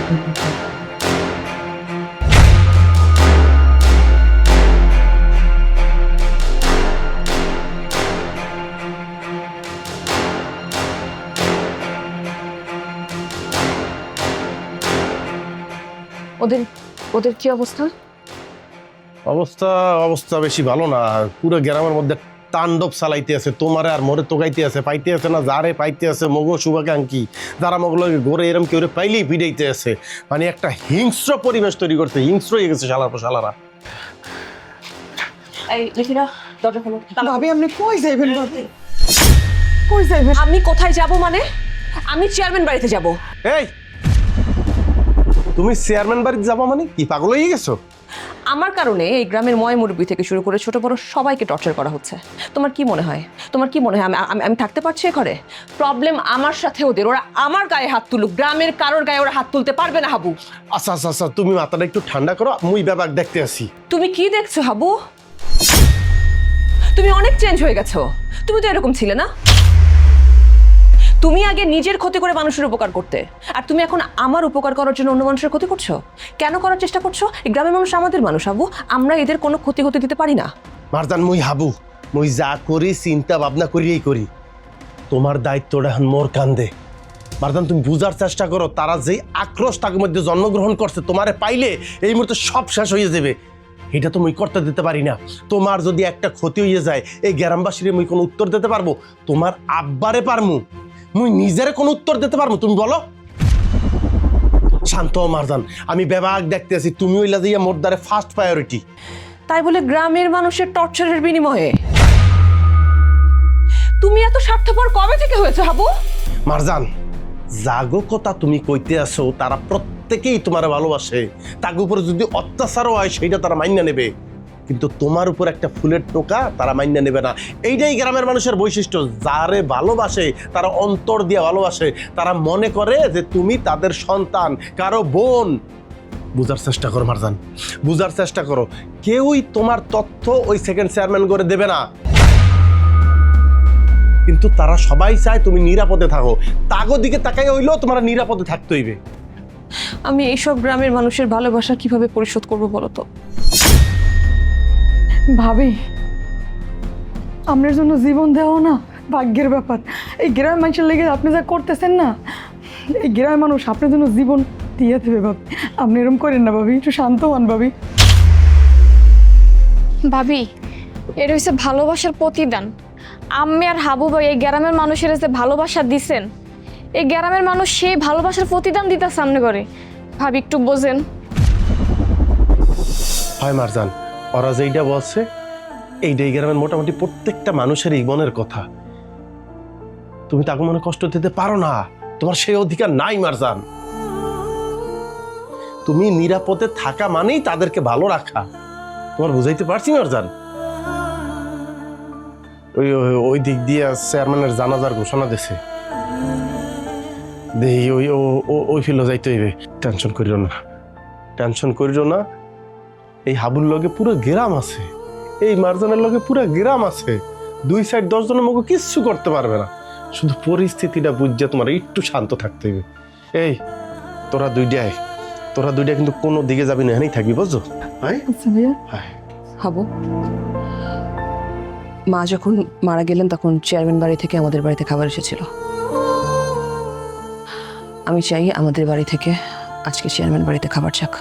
ওদের ওদের কি অবস্থা? অবস্থা অবস্থা বেশি ভালো না। পুরো গ্রামের মধ্যে তাণ্ডব চালাইতে আছে, তোমারে আর মোরে তোকাইতে আছে, পাইতে আছে না যারে পাইতে আছে মগো শুভাকাঙ্ক্ষী, যারা মগলো গোরে এরম কেউ পাইলেই পিড়াইতে আছে। মানে একটা হিংস্র পরিবেশ তৈরি করতে, হিংস্র হয়ে গেছে শালারা। এই লিখিরা দরজা খোলো। ভাবি আপনি কই যাইবেন? ভাবি কই যাইবেন? আমি কোথায় যাব মানে? আমি চেয়ারম্যান বাড়িতে যাব। এই তুমি চেয়ারম্যান বাড়িতে যাবো মানে কি পাগল হয়ে গেছো? আমার কারণে এই গ্রামের ময় মুরব্বী থেকে শুরু করে ছোট বড় সবাইকে টর্চার করা হচ্ছে। তোমার কি মনে হয় আমি থাকতে পারছি ঘরে? প্রবলেম আমার সাথে ওদের, ওরা আমার গায়ে হাত তুলুক, গ্রামের কারোর গায়ে ওরা হাত তুলতে পারবে না। হাবু আচ্ছা আচ্ছা আচ্ছা, তুমি মাথাটা একটু ঠান্ডা করো, মুই ব্যাপার দেখতে আসি। তুমি কি দেখছো হাবু? তুমি অনেক চেঞ্জ হয়ে গেছো। তুমি তো এরকম ছিলে না। তুমি আগে নিজের ক্ষতি করে মানুষের উপকার করতে, আর তুমি এখন আমার উপকার করার জন্য অন্য মানুষের ক্ষতি করছো। কেন করার চেষ্টা করছো? এই গ্রামের মানুষ আমাদের মানুষ হাবু, আমরা এদের কোনো ক্ষতি হতে দিতে পারি না। মারজান মুই হাবু, মুই যা করি চিন্তা ভাবনা করিয়েই করি। তোমার দায়িত্বটা এখন মোর কান্দে। মারজান তুমি বুঝার চেষ্টা করো, তারা যেই আক্রোশ তার মধ্যে জন্মগ্রহণ করছে, তোমারে পাইলে এই মুহূর্তে সব শেষ হয়ে যাবে। এটা তো মুই করতে দিতে পারি না। তোমার যদি একটা ক্ষতি হয়ে যায়, এই গ্রামবাসীর মুই কোনো উত্তর দিতে পারবো? তোমার আব্বারে পারমু, মুই নিজের কোনো উত্তর দিতে পারবো? তুমি বলো। শান্ত মারজান, আমি বেবাক দেখতে আছি, তুমি ওইলা দিয়ে মোর দ্বারে ফার্স্ট প্রায়োরিটি। তাই বলে গ্রামের মানুষের টর্চারের বিনিময়ে তুমি এত স্বার্থপর কবে থেকে হয়েছে হাবু? মারজান, জাগো কথা তুমি কইতে আসো, তারা প্রত্যেকেই তোমার ভালোবাসে। তার উপরে যদি অত্যাচারও হয় সেইটা তারা মান্য নেবে, কিন্তু তোমার উপর একটা ফুলের টোকা তারা মান্য নেবে না। এইটাই গ্রামের মানুষের বৈশিষ্ট্য। যারে ভালোবাসে তারা অন্তর দিয়ে ভালোবাসে, তারা মনে করে যে তুমি তাদের সন্তান, কারো বোন। বুঝার চেষ্টা করো মারজান, বুঝার চেষ্টা করো। কেউই তোমার তথ্য ওই সেকেন্ড চেয়ারম্যান করে দেবে না, কিন্তু তারা সবাই চায় তুমি নিরাপদে থাকো। তাগো দিকে তাকাই হইলেও তোমার নিরাপদে থাকতে হইবে। আমি এইসব গ্রামের মানুষের ভালোবাসা কিভাবে পরিশোধ করবো বলো তো? ভাবি আপনার জন্য জীবন দেওয়া না ভাগ্যের ব্যাপার। এই গ্রামের মানুষের লেগে আপনি যা করতেছেন না, এই গ্রামের মানুষ আপনার জন্য জীবন দিয়ে দেবে। ভাবি আপনি এরকম করেন না ভাবি, একটু শান্ত হন ভাবি। ভাবি এটা হচ্ছে ভালোবাসার প্রতিদান। আমি আর হাবু ভাই এই গ্রামের মানুষের যে ভালোবাসা দিছেন, এই গ্রামের মানুষ সেই ভালোবাসার প্রতিদান দিতে সামনে করে। ভাবি একটু বোঝেন। হয় মারজান, ওরা যেইটা বলছে এইটাই গ্রামের মোটামুটি প্রত্যেকটা মানুষেরই মনের কথা। তুমি তাকে মনে কষ্ট দিতে পারো না, তোমার সেই অধিকার নাই মারজান। তুমি নিরাপদে থাকা মানেই তাদেরকে ভালো রাখা। তোমার বুঝাইতে পারছি মারজান? ওই ওই দিক দিয়ে চেয়ারম্যানের জানাজার ঘোষণা দিছে, দেই ওই ওই ফিল্ডে যাইতে হইবে। টেনশন করিও না, টেনশন করিও না। এই হাবুর লগে পুরো গ্রাম আছে, এই মারজানের লগে পুরো গ্রাম আছে। 2 সাইড 10 জনের মুখে কিচ্ছু করতে পারবে না। শুধু পরিস্থিতিটা বুঝছে তোমার একটু শান্ত থাকতে হবে। এই তোরা দুইটা কিন্তু কোনো দিকে যাবি না, এখানেই থাকবি, বুঝছো? আচ্ছা ভাইয়া। হাবু, মা যখন মারা গেলেন তখন চেয়ারম্যান বাড়ি থেকে আমাদের বাড়িতে খাবার এসেছিল। আমি চাই আমাদের বাড়ি থেকে আজকে চেয়ারম্যান বাড়িতে খাবার যাক।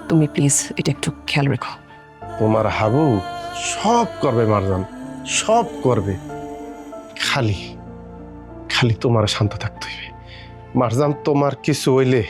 তুমি প্লিজ এটা একটু খেয়াল রেখো। তোমার হাবু সব করবে মারজান, সব করবে। খালি তোমার শান্ত থাকতে হইবে মারজান। তোমার কিছু হইলে